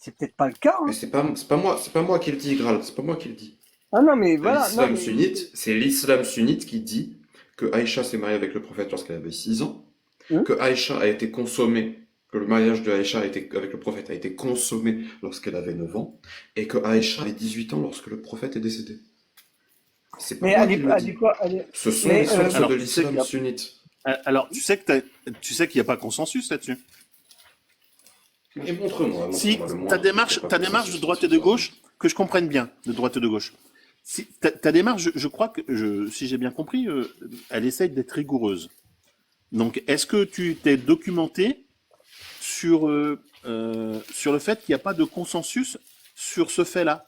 C'est peut-être pas le cas, Mais hein. c'est pas moi qui le dis, Graal, c'est pas moi qui le dis. Ah non, mais voilà, non, C'est l'islam sunnite qui dit que Aïcha s'est mariée avec le prophète lorsqu'elle avait 6 ans, Hum. que Aïcha a été consommée, que le mariage de Aïcha avec le prophète a été consommé lorsqu'elle avait 9 ans, et que Aïcha avait 18 ans lorsque le prophète est décédé. C'est pas mais moi qui le dis. Ce sont les mais sources Alors, de tu sais qu'il l'islam y a, sunnite. alors, tu sais qu'il n'y a pas consensus là-dessus. Et montre-moi, Si montre-moi le ta moindre truc qui démarche, n'a pas ta démarche de consensus droite et là-dessus, de ça. gauche, que je comprenne bien, de droite et de gauche. Si, ta démarche, je crois que, si j'ai bien compris, elle essaye d'être rigoureuse. Donc, est-ce que tu t'es documenté sur le fait qu'il n'y a pas de consensus sur ce fait-là?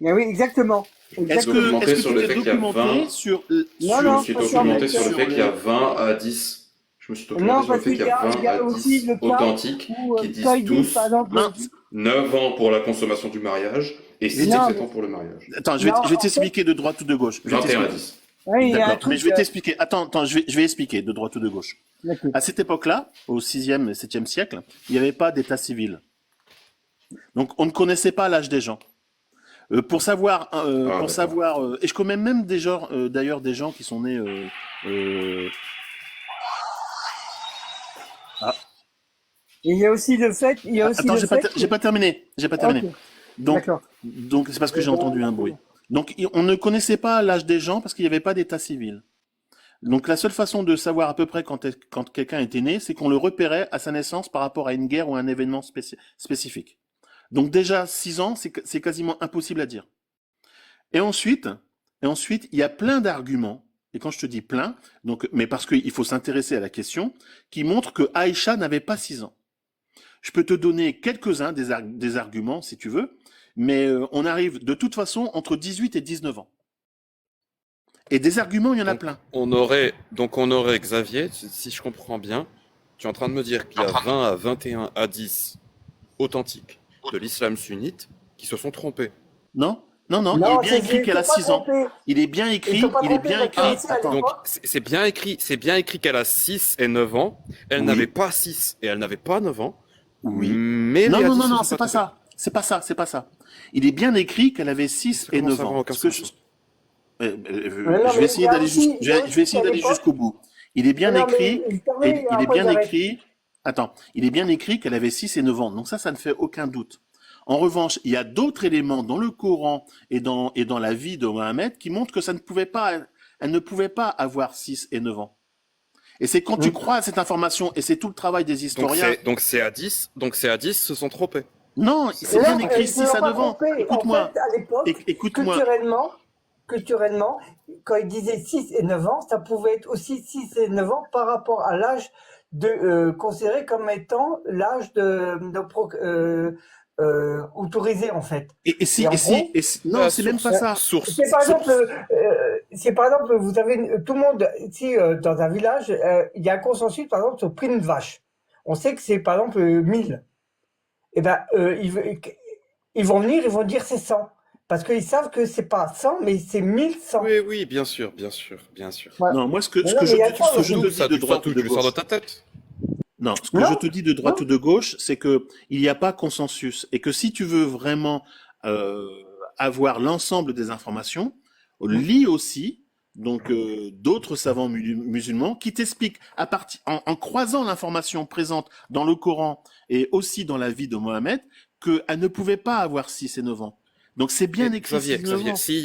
mais oui, exactement. Je me suis Est-ce que, documenté est-ce que sur tu le t'es fait qu'il y a documenté 20. Non, Je me non, suis pas sûr, documenté mais sur le fait qu'il y a 20 à 10. Je me suis documenté non, sur le parce fait qu'il qu'il y a 20 y à a aussi 10 le cas authentiques où, qui quand disent ils disent, par tous exemple, non, 9 ans pour la consommation du mariage et je vais 6 t'ex- non, ans pour le mariage. attends, non, je vais en fait, t'expliquer de droite ou de gauche. Je vais 21 à t'expliquer. 10. oui, il y a un D'accord, mais je truc, vais t'expliquer. Attends, je vais expliquer de droite ou de gauche. d'accord. À cette époque-là, au 6e et 7e siècle, il n'y avait pas d'état civil. Donc, on ne connaissait pas l'âge des gens. Ah, Pour d'accord. savoir, et je connais même des gens, d'ailleurs, des gens qui sont nés. Euh, ah, Et il y a aussi attends, le fait que, j'ai pas terminé, j'ai pas ok, terminé. Donc, d'accord. donc c'est parce que j'ai entendu un bruit. Donc, on ne connaissait pas l'âge des gens parce qu'il n'y avait pas d'état civil. Donc, la seule façon de savoir à peu près quand quelqu'un était né, c'est qu'on le repérait à sa naissance par rapport à une guerre ou à un événement spécifique. Donc, déjà, 6 ans, c'est quasiment impossible à dire. Et ensuite, il y a plein d'arguments, et quand je te dis plein, donc, mais parce qu'il faut s'intéresser à la question, qui montrent que Aïcha n'avait pas 6 ans. Je peux te donner quelques-uns des arguments, si tu veux, mais on arrive de toute façon entre 18 et 19 ans. Et des arguments, il y en a Donc plein. on aurait Xavier, si je comprends bien, tu es en train de me dire qu'il y a 20 à 21 hadiths authentiques de l'islam sunnite qui se sont trompés. Non? Non, non, il est Non, bien écrit ils qu'elle sont a pas 6 ans. trompés. Il est bien Ils sont écrit, pas il est trompés bien parce qu'ils écrit. disaient à Attends. Donc l'époque. c'est bien écrit qu'elle a 6 et 9 ans. Elle n'avait Oui, pas 6 et elle n'avait pas 9 ans. oui. Mais Non, les non, hadiths non, se non, sont c'est pas pas trompés. ça. C'est pas ça, c'est pas ça. Il est bien écrit qu'elle avait 6 Ça et commence 9 à avoir ans. aucun Ce que sens. Non, je vais mais essayer d'aller il y a je vais aussi essayer qu'à d'aller l'époque. jusqu'au bout. Il est bien Non, mais écrit, il permet, il est après bien j'arrête. écrit, attends, il est bien écrit qu'elle avait 6 et 9 ans. Donc ça ne fait aucun doute. En revanche, il y a d'autres éléments dans le Coran et dans la vie de Mohammed qui montrent que elle ne pouvait pas avoir 6 et 9 ans. Et c'est quand tu Hum. crois à cette information, et c'est tout le travail des historiens. Donc ces hadiths se sont trompés. Non, C'est c'est Et c'est- bien non, c'est- écrit ils ne 6 l'ont à pas 9 ans. trompé. En fait, Écoute-moi, à l'époque, écoute-moi. culturellement, quand ils disaient 6 et 9 ans, ça pouvait être aussi 6 et 9 ans par rapport à l'âge considéré comme étant l'âge autorisé, en fait. Et en gros, Non, La c'est même pas euh, source, ça. source. c'est par exemple, vous avez tout le monde, si dans un village, il y a un consensus, par exemple, sur le prix d'une vache. On sait que c'est, par exemple, 1000. Eh ben, ils vont venir, ils vont dire c'est 100. Parce qu'ils savent que c'est pas 100, mais c'est 1100. Oui, oui, bien sûr, bien sûr, bien sûr. Voilà. Non, moi, Mais non, mais il y a ça ce que je aussi. te dis de droite ou D'où de tu sors de gauche. ta tête. Non, ce que je Non, te dis de droite non. ou de gauche, c'est que il n'y a pas consensus et que si tu veux vraiment euh, avoir l'ensemble des informations, lis aussi donc d'autres savants musulmans qui t'expliquent en croisant l'information présente dans le Coran et aussi dans la vie de Mohammed qu'elle ne pouvait pas avoir 6 et 9 ans. Donc c'est bien Mais écrit 6 et 9 Xavier, ans. s'il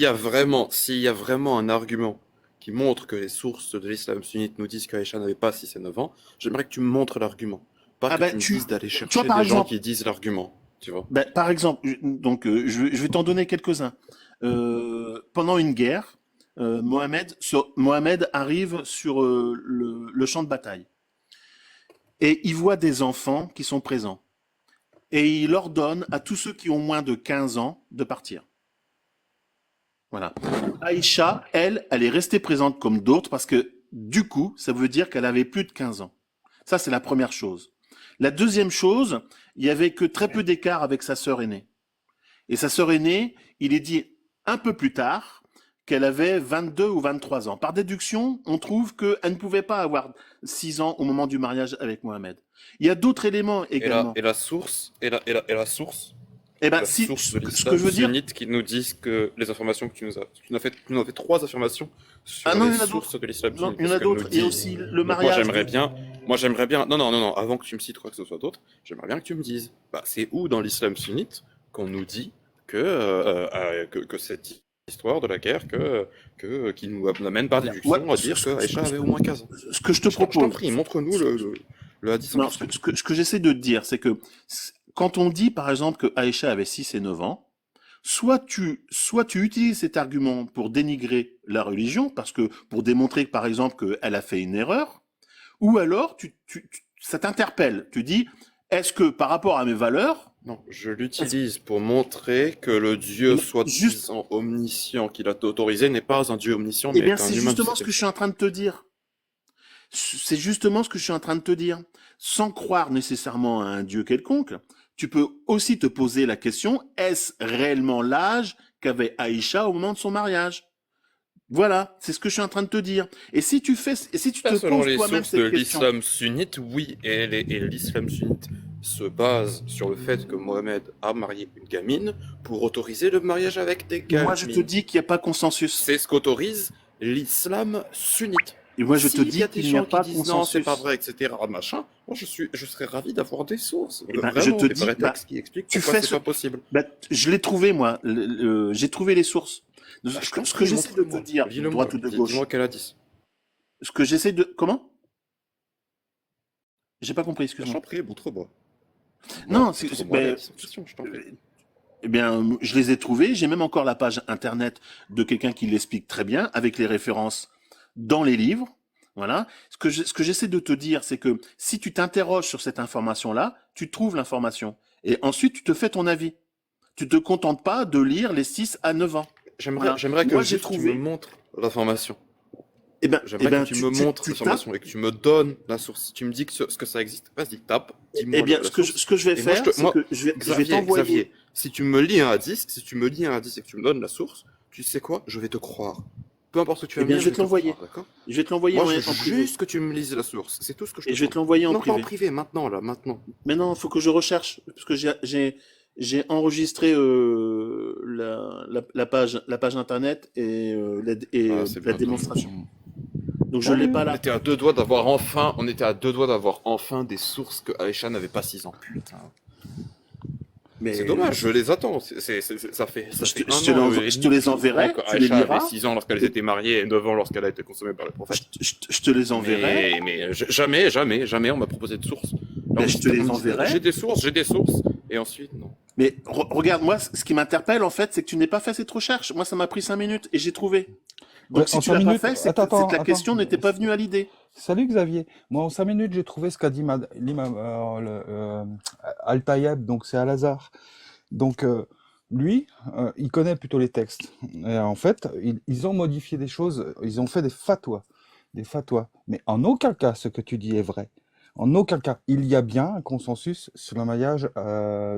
y a vraiment un argument qui montre que les sources de l'islam sunnite nous disent qu'Aïcha n'avait pas 6 et 9 ans, j'aimerais que tu me montres l'argument. Pas Ah que ben tu me dises d'aller tu vois chercher par des gens exemple qui disent l'argument, tu vois. ben, par exemple, donc je vais t'en donner quelques-uns. Pendant une guerre, Mohamed arrive sur le champ de bataille et il voit des enfants qui sont présents et il ordonne à tous ceux qui ont moins de 15 ans de partir. Voilà. Aïcha, elle est restée présente comme d'autres parce que du coup, ça veut dire qu'elle avait plus de 15 ans. Ça, c'est la première chose. La deuxième chose, il y avait que très peu d'écart avec sa sœur aînée. Et sa sœur aînée, il est dit un peu plus tard qu'elle avait 22 ou 23 ans. Par déduction, on trouve qu'elle ne pouvait pas avoir 6 ans au moment du mariage avec Mohamed. Il y a d'autres éléments également. Et la source, la source, Eh ben, la si, source de ce que je veux dire, sunnite qui nous disent que les informations que tu nous as fait 3 affirmations sur non, les il y en a sources de l'islam non, sunnite. il y en ce a qu'elle nous d'autres. Il y a dit. aussi le Donc mariage. moi j'aimerais bien, non, avant que tu me cites quoi que ce soit d'autre, j'aimerais bien que tu me dises, bah, c'est où dans l'islam sunnite qu'on nous dit que cette histoire de la guerre qui nous amène par déduction Ouais, à dire que Aïcha avait au moins 15 ans. ce que je te Je t'en propose, prie, montre-nous le hadith en non, question. ce que j'essaie de te dire, c'est que quand on dit, par exemple, que Aïcha avait 6 et 9 ans, soit tu utilises cet argument pour dénigrer la religion, parce que pour démontrer, par exemple, qu'elle a fait une erreur, ou alors ça t'interpelle. Tu dis, est-ce que par rapport à mes valeurs, Non, je l'utilise pour montrer que le Dieu Mais soi-disant omniscient qu'il a autorisé n'est pas un Dieu omniscient, eh mais bien, est un c'est humain justement du ce que je suis en train de te dire. C'est justement ce que je suis en train de te dire. Sans croire nécessairement à un Dieu quelconque, tu peux aussi te poser la question, est-ce réellement l'âge qu'avait Aïcha au moment de son mariage? Voilà, c'est ce que je suis en train de te dire. Et si tu te Selon poses les toi-même sources de cette question, l'islam sunnite, oui, et l'islam sunnite se base sur le fait que Mohamed a marié une gamine pour autoriser le mariage avec des gamines. moi je te dis qu'il n'y a pas consensus. C'est ce qu'autorise l'islam sunnite. Et moi je te S'il y dis a des qu'il n'y a gens pas qui disent non, c'est consensus. pas vrai, etc., machin, moi je serais ravi d'avoir des sources, Eh ben, vraiment, je te des dis, vrais bah, textes qui expliquent tu pourquoi fais c'est pas possible. Bah, je l'ai trouvé moi, j'ai trouvé les sources. Bah, je t'en Ce que prie, j'essaie de te montre-le-moi. dire, de Dis-le-moi. droite ou de gauche, Dis-moi quel hadith. ce que j'essaie de... Comment? J'ai pas compris, Je t'en excuse-moi. prie, montre-moi. Non, Montre-moi les ben, hadiths en question, je t'en prie. eh bien, je les ai trouvés. J'ai même encore la page internet de quelqu'un qui l'explique très bien, avec les références dans les livres. Voilà. Ce que j'essaie de te dire, c'est que si tu t'interroges sur cette information-là, tu trouves l'information. Et ensuite, tu te fais ton avis. Tu te contentes pas de lire les 6 à 9 ans. Voilà. J'aimerais que Moi, j'ai juste tu trouvé. me montres l'information. Eh ben, J'aimerais que tu me montres tu l'information et que tu me donnes la source. Si tu me dis que ce que ça existe, vas-y, tape, dis-moi eh bien, la ce que source. je vais Et moi, faire, c'est moi, que je vais Xavier, t'envoyer. Xavier, si tu me lis un hadith et que tu me donnes la source, tu sais quoi? Je vais te croire. Peu importe ce que tu vas Eh me bien, dire, je vais te l'envoyer. croire, d'accord? Je vais te l'envoyer Moi, en je veux privé. juste que tu me lises la source. C'est tout ce que je te Et je vais te demande. l'envoyer en Non, pas en privé. privé, maintenant, là, maintenant. Mais non, il faut que je recherche, parce que j'ai enregistré la page internet et Ah, c'est la bien démonstration. Donc je Salut. l'ai pas On là. était à deux doigts d'avoir enfin des sources que Aïcha n'avait pas 6 ans. Putain. Mais C'est dommage, je les attends. Ça fait Je te- un je te an l'envoie- et je te demi les que enverrai, que tu les Aïcha liras. avait 6 ans lorsqu'elles étaient mariées et 9 ans lorsqu'elle a été consommée par le prophète. Je te les enverrai. Mais jamais on m'a proposé de sources. Ben, je te les enverrai. J'ai des sources, et ensuite, non. Mais regarde, moi, ce qui m'interpelle, en fait, c'est que tu n'aies pas fait cette recherche. Moi, ça m'a pris 5 minutes et j'ai trouvé. Donc, Ouais, si en tu 5 l'as pas minutes, fait, c'est attends, que la question n'était pas venue à l'idée. Salut Xavier. Moi, en 5 minutes, j'ai trouvé ce qu'a dit Al-Tayeb, donc c'est Al-Azhar. Donc, lui, il connaît plutôt les textes. Et en fait, ils ont modifié des choses, ils ont fait des fatwas. Mais en aucun cas, ce que tu dis est vrai. En aucun cas. Il y a bien un consensus sur le mariage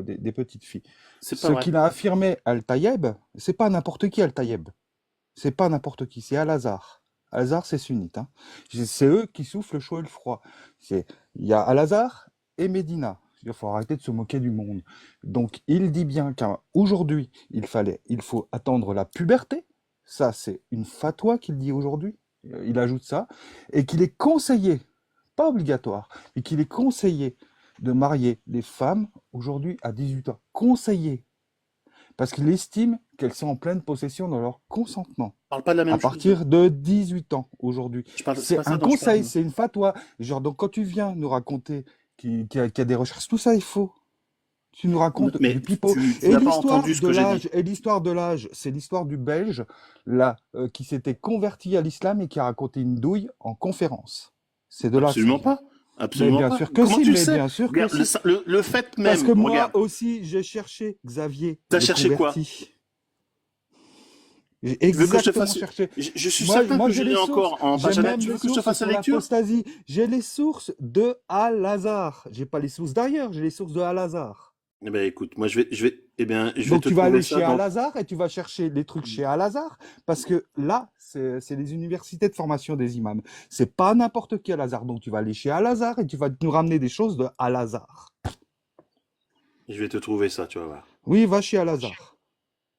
des petites filles. C'est pas Ce vrai. qu'il a affirmé Al-Tayeb, c'est pas n'importe qui Al-Tayeb. C'est pas n'importe qui, c'est Al-Azhar. Al-Azhar, c'est sunnite. Hein. C'est eux qui soufflent le chaud et le froid. Il y a Al-Azhar et Médina. Il faut arrêter de se moquer du monde. Donc, il dit bien qu'aujourd'hui, il faut attendre la puberté. Ça, c'est une fatwa qu'il dit aujourd'hui. Il ajoute ça. Et qu'il est conseillé, pas obligatoire, mais qu'il est conseillé de marier les femmes aujourd'hui à 18 ans. Conseillé. Parce qu'il estime qu'elles sont en pleine possession de leur consentement. Je parle pas de la même À partir de 18 ans aujourd'hui. chose. C'est pas C'est ça un dont je conseil, parle. c'est une fatwa. Genre, donc quand tu viens nous raconter qu'il y a des recherches, tout ça est faux. Tu nous racontes Mais du pipeau. tu Et n'as pas l'histoire entendu ce de que j'ai l'âge, dit. et l'histoire de l'âge, c'est l'histoire du Belge, là, qui s'était converti à l'islam et qui a raconté une douille en conférence. C'est de là. Absolument pas. Mais Absolument bien pas. sûr que Comment si, tu le mais sais? bien sûr que Regarde, si. le fait même, Parce que moi regarde, aussi, j'ai cherché, Xavier. T'as le cherché quoi? converti. J'ai tu veux que je te exactement fasse... cherché. Je suis certain que je j'ai l'ai les encore sources. en page J'ai à même Tu veux les que je te sources fasse la sur lecture? l'apostasie. J'ai les sources de Al-Azhar. J'ai pas les sources d'ailleurs, j'ai les sources de Al-Azhar. Eh ben, écoute, moi, eh bien, je vais Donc te tu vas trouver aller ça chez dans. Al-Azhar et tu vas chercher des trucs chez Al-Azhar, parce que là, c'est les universités de formation des imams. C'est pas n'importe qui Al-Azhar. Donc tu vas aller chez Al-Azhar et tu vas nous ramener des choses de Al-Azhar. Je vais te trouver ça, tu vas voir. Oui, va chez Al-Azhar.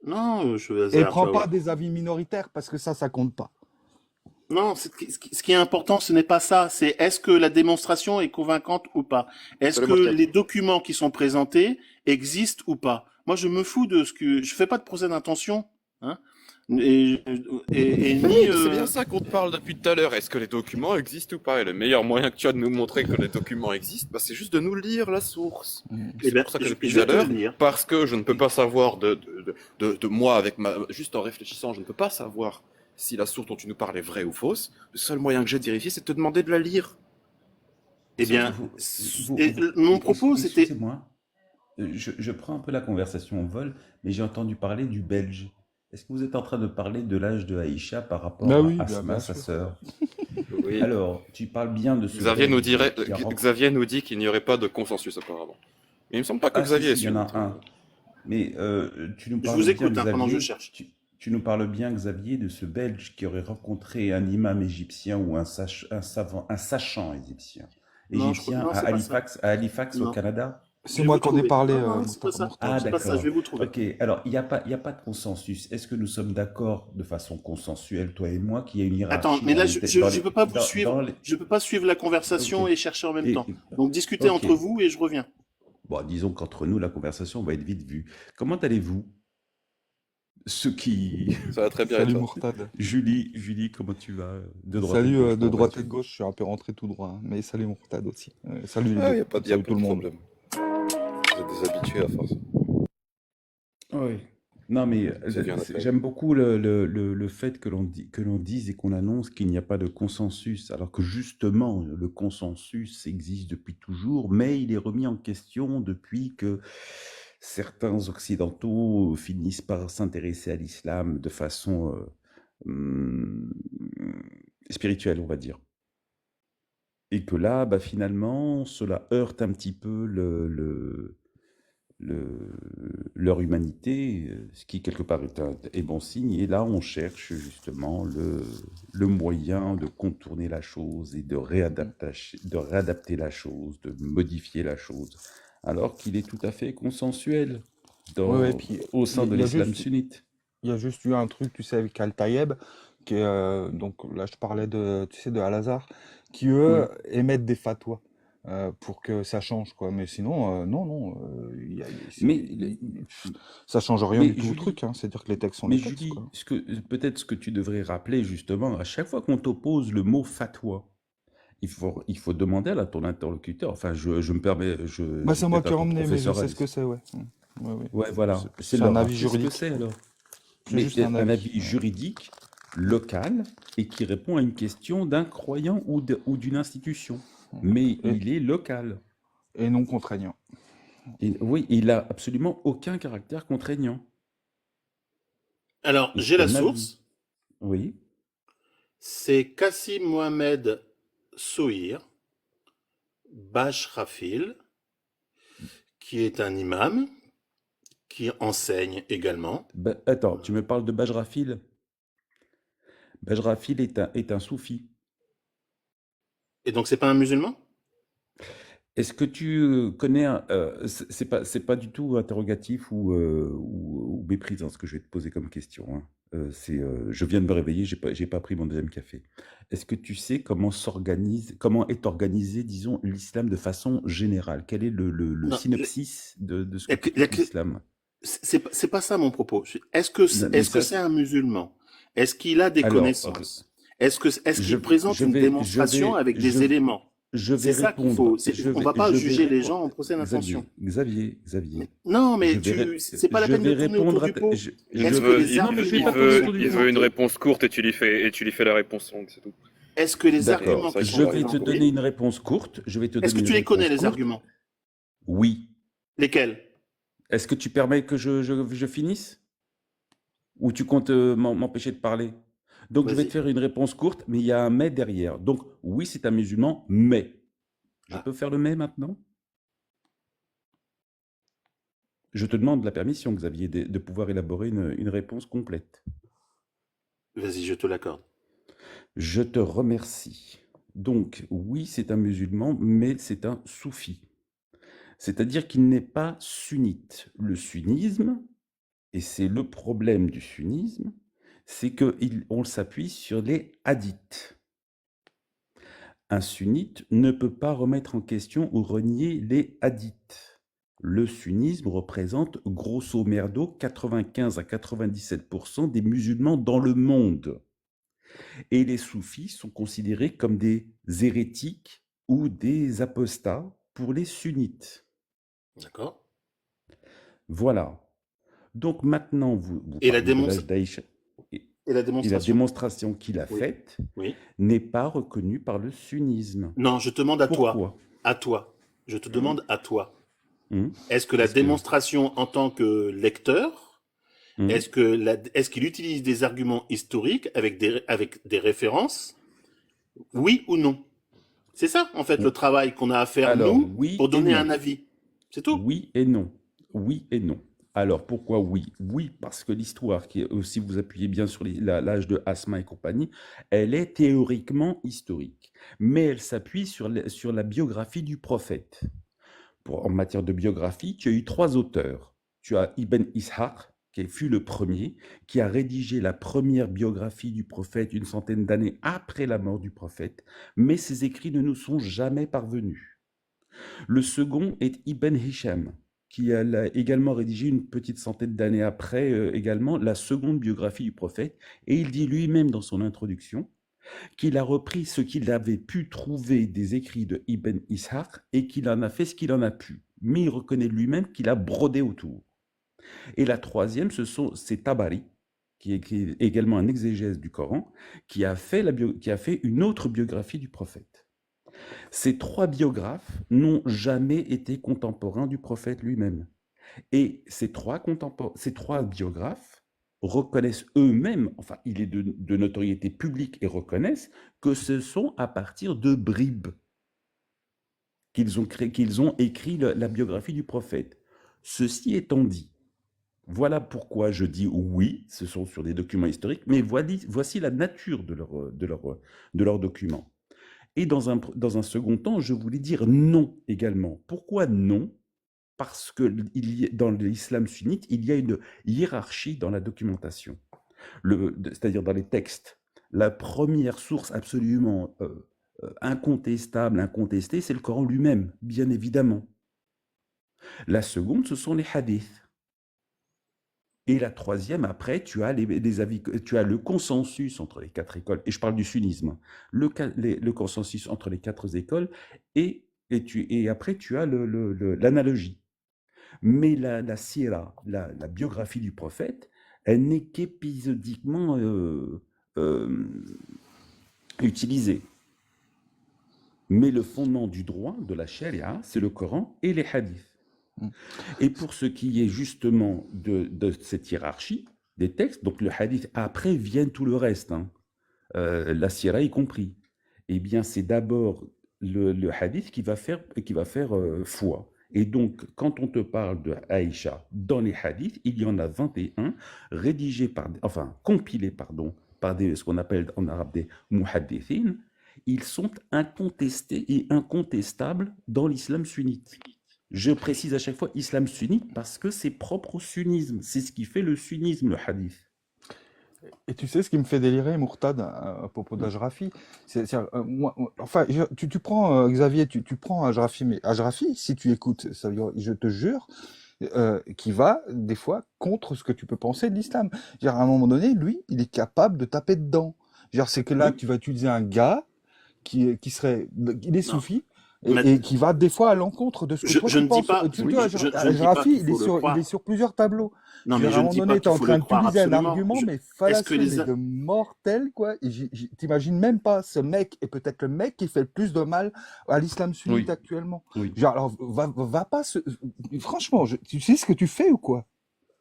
Non, je vais Et hasard, tu prends vas pas voir. des avis minoritaires, parce que ça compte pas. Non, ce qui est important, ce n'est pas ça. C'est est-ce que la démonstration est convaincante ou pas? Est-ce C'est le que mot-clé. les documents qui sont présentés existent ou pas? Moi, je me fous de ce que... Je fais pas de procès d'intention. Hein, et ni... Mais c'est bien ça qu'on te parle depuis tout à l'heure. Est-ce que les documents existent ou pas? Et le meilleur moyen que tu as de nous montrer que les documents existent, bah, c'est juste de nous lire la source. Et Eh c'est ben, pour ça que je depuis tout vais à te l'heure, le lire. parce que je ne peux pas savoir de moi avec juste en réfléchissant, je ne peux pas savoir si la source dont tu nous parles est vraie ou fausse. Le seul moyen que j'ai de vérifier, c'est de te demander de la lire. Eh bien, Vous- mon propos, c'était... Excusez-moi, je prends un peu la conversation au vol, mais j'ai entendu parler du Belge. Est-ce que vous êtes en train de parler de l'âge de Aïcha par rapport Bah à oui, Asma, bien sa sûr. sœur? Oui. Alors, tu parles bien de ce Xavier nous Belge dirait, qui a rencontré- Xavier nous dit qu'il n'y aurait pas de consensus apparemment. Mais il me semble pas que Ah, Xavier est si, il y en a sunnite. un. Mais tu nous Je parles vous bien, écoute hein, pendant que je Xavier, cherche. tu nous parles bien, Xavier, de ce Belge qui aurait rencontré un imam égyptien ou un sachant égyptien. Non, Égyptien non, à c'est pas ça. Halifax au Non. Canada? Je C'est vais moi vous qu'on ai trouver. parlé, Non, non, c'est pas ça. Ah, C'est pas ça, je vais vous trouver. Ok, alors il n'y a pas de consensus. Est-ce que nous sommes d'accord de façon consensuelle, toi et moi, qu'il y a une hiérarchie Attends, mais dans là, les- dans les- je peux pas vous dans- suivre. dans les- Je peux pas suivre la conversation Ok. et chercher en même Et- temps. Donc, discutez ok. entre vous et je reviens. Bon, disons qu'entre nous, la conversation va être vite vue. Comment allez-vous? Ceux qui... Ça va très bien. Salut et toi Mourtad. Julie, comment tu vas? De droite Salut à gauche, de comment droite vas-tu? et de gauche, je suis un peu rentré tout droit, hein. Mais salut Mourtad aussi. Salut les Ah, deux. y a pas de Salut tout le monde. problème. Vous êtes des habitués à force. Oui. Non, mais Ça vient d'après. j'aime beaucoup le fait que l'on dise et qu'on annonce qu'il n'y a pas de consensus, alors que justement, le consensus existe depuis toujours, mais il est remis en question depuis que certains Occidentaux finissent par s'intéresser à l'islam de façon hum, spirituelle, on va dire. Et que là, bah, finalement, cela heurte un petit peu leur humanité, ce qui quelque part est bon signe. Et là, on cherche justement le moyen de contourner la chose et de réadapter la chose, de modifier la chose, alors qu'il est tout à fait consensuel Ouais, et puis au sein de il y a l'islam juste, sunnite. il y a juste eu un truc, tu sais, avec Al-Tayeb, qui est, donc là je parlais de, tu sais, de Al-Azhar, qui eux Oui. émettent des fatwas pour que ça change, quoi. Mais sinon, non, Mais, ça change rien mais du tout au Julie, truc, hein. C'est-à-dire que les textes sont mais les textes, Julie, quoi. peut-être ce que tu devrais rappeler justement, à chaque fois qu'on t'oppose le mot fatwa, il faut demander à ton interlocuteur. Enfin, je me permets, Bah, j'ai c'est moi peut-être qui ai un peu emmené, mais je sais ce professoral. que c'est, ouais. Ouais. Ouais, voilà. C'est leur un avis rappeler ce que juridique. c'est alors. C'est Mais juste un un avis. avis juridique, local, et qui répond à une question d'un croyant ou d'une institution. Mais Et, il est local. et non contraignant. Et, oui, il a absolument aucun caractère contraignant. Alors, Et j'ai la c'est un avis. source. Oui. C'est Kassim Mohamed Sohir Bashrafil, qui est un imam, qui enseigne également. Attends, tu me parles de Bajrafil? Bajrafil est un soufi. Et donc, c'est pas un musulman? Est-ce que tu connais c'est pas du tout interrogatif ou méprisant ce que je vais te poser comme question, hein. Je viens de me réveiller, j'ai pas pris mon deuxième café. Est-ce que tu sais comment est organisé, disons, l'islam de façon générale? Quel est le Non, synopsis de ce la- que la- est l'islam? c'est pas ça mon propos. Est-ce Non, mais que ça, c'est un musulman? Est-ce qu'il a des alors, connaissances? Est-ce qu'il je, présente je une vais, démonstration avec je, des éléments? je C'est vais ça qu'il répondre. faut. On va pas juger les gens en procès d'intention. Xavier, Non, je mais vais, c'est pas la je peine de vais tourner répondre autour à du pot. je Est-ce que vais, les non, mais je vais arguments pas tourner autour il du veut pot. une réponse courte et tu lui fais la réponse longue, c'est tout. est-ce que les D'accord, arguments ça, qui ils sont je sont vais te présentés, donner une réponse courte. Je vais te est-ce que donner tu une les connais réponse les courte. arguments? Oui. Lesquels? Est-ce que tu permets que je finisse? Ou tu comptes m'empêcher de parler? Donc, je vais te Vas-y. faire une réponse courte, mais il y a un mais derrière. Donc, oui, c'est un musulman, mais. Je Ah. peux faire le mais maintenant? Je te demande la permission, Xavier, de pouvoir élaborer une réponse complète. Vas-y, je te l'accorde. Je te remercie. Donc, oui, c'est un musulman, mais c'est un soufi. C'est-à-dire qu'il n'est pas sunnite. Le sunnisme, et c'est le problème du sunnisme, c'est qu'on s'appuie sur les hadiths. Un sunnite ne peut pas remettre en question ou renier les hadiths. Le sunnisme représente grosso merdo 95 à 97% des musulmans dans le monde. Et les soufis sont considérés comme des hérétiques ou des apostats pour les sunnites. D'accord. Voilà. Donc maintenant, vous Et la, parlez de démonstra- l'âge d'Aïcha. Et et la la démonstration. démonstration qu'il a Oui. faite Oui. n'est pas reconnue par le sunnisme. Non, je te demande à toi. Pourquoi? À toi. Je te demande à toi. Hum Est-ce que la Est-ce que... démonstration en tant que lecteur, hum est-ce qu'il utilise des arguments historiques avec des références? Oui ou non? C'est ça, en fait, le travail qu'on a à faire, Alors, nous, oui pour et donner non. un avis. C'est tout. Oui et non. Oui et non. Alors, pourquoi oui? Oui, parce que l'histoire, qui est aussi, vous appuyez bien sur l'âge de Asma et compagnie, elle est théoriquement historique. Mais elle s'appuie sur la biographie du prophète. En matière de biographie, tu as eu 3 auteurs. Tu as Ibn Ishaq, qui fut le premier, qui a rédigé la première biographie du prophète une centaine d'années après la mort du prophète, mais ses écrits ne nous sont jamais parvenus. Le second est Ibn Hisham, qui a également rédigé une petite centaine d'années après également la seconde biographie du prophète, et il dit lui-même dans son introduction qu'il a repris ce qu'il avait pu trouver des écrits de Ibn Ishaq et qu'il en a fait ce qu'il en a pu. Mais il reconnaît lui-même qu'il a brodé autour. Et la troisième, c'est Tabari, qui est également un exégèse du Coran, qui a fait une autre biographie du prophète. Ces 3 biographes n'ont jamais été contemporains du prophète lui-même. Et ces 3 biographes reconnaissent eux-mêmes, enfin il est de notoriété publique et reconnaissent que ce sont à partir de bribes qu'ils ont écrit la biographie du prophète. Ceci étant dit, voilà pourquoi je dis oui, ce sont sur des documents historiques, mais voici la nature de leurs documents. Et dans un second temps, je voulais dire non également. Pourquoi non? Parce que dans l'islam sunnite, il y a une hiérarchie dans la documentation, c'est-à-dire dans les textes. La première source absolument incontestable, incontestée, c'est le Coran lui-même, bien évidemment. La seconde, ce sont les hadiths. Et la troisième, après, tu as les avis, tu as le consensus entre les 4 écoles, et je parle du sunnisme, le consensus entre les 4 écoles, et après, tu as l'analogie. Mais la sira, la biographie du prophète, elle n'est qu'épisodiquement utilisée. Mais le fondement du droit, de la charia, c'est le Coran et les hadiths. Et pour ce qui est justement de cette hiérarchie des textes, donc le hadith, après vient tout le reste, hein, la sira y compris. Eh bien, c'est d'abord le hadith qui va faire foi. Et donc, quand on te parle de Aïcha dans les hadiths, il y en a 21 compilés par ce qu'on appelle en arabe des muhaddithin. Ils sont incontestés et incontestables dans l'islam sunnite. Je précise à chaque fois islam sunnite parce que c'est propre au sunnisme. C'est ce qui fait le sunnisme, le hadith. Et tu sais ce qui me fait délirer, Mourtad, à propos d'Ajrafi, tu prends Xavier, tu prends Ajrafi, mais Ajrafi, si tu écoutes, ça veut dire, je te jure, qui va des fois contre ce que tu peux penser de l'islam. À un moment donné, lui, il est capable de taper dedans. C'est que là, tu vas utiliser un gars il est soufi. Et qui va des fois à l'encontre de ce que toi tu penses. Ajrafi, il est sur plusieurs tableaux. Non, mais à un moment donné, tu es en train d'utiliser un argument, mais fallacieux, mais de mortel, quoi. T'imagines même pas ce mec, et peut-être le mec qui fait le plus de mal à l'islam sunnite actuellement. Oui. Alors, va pas franchement, tu sais ce que tu fais ou quoi?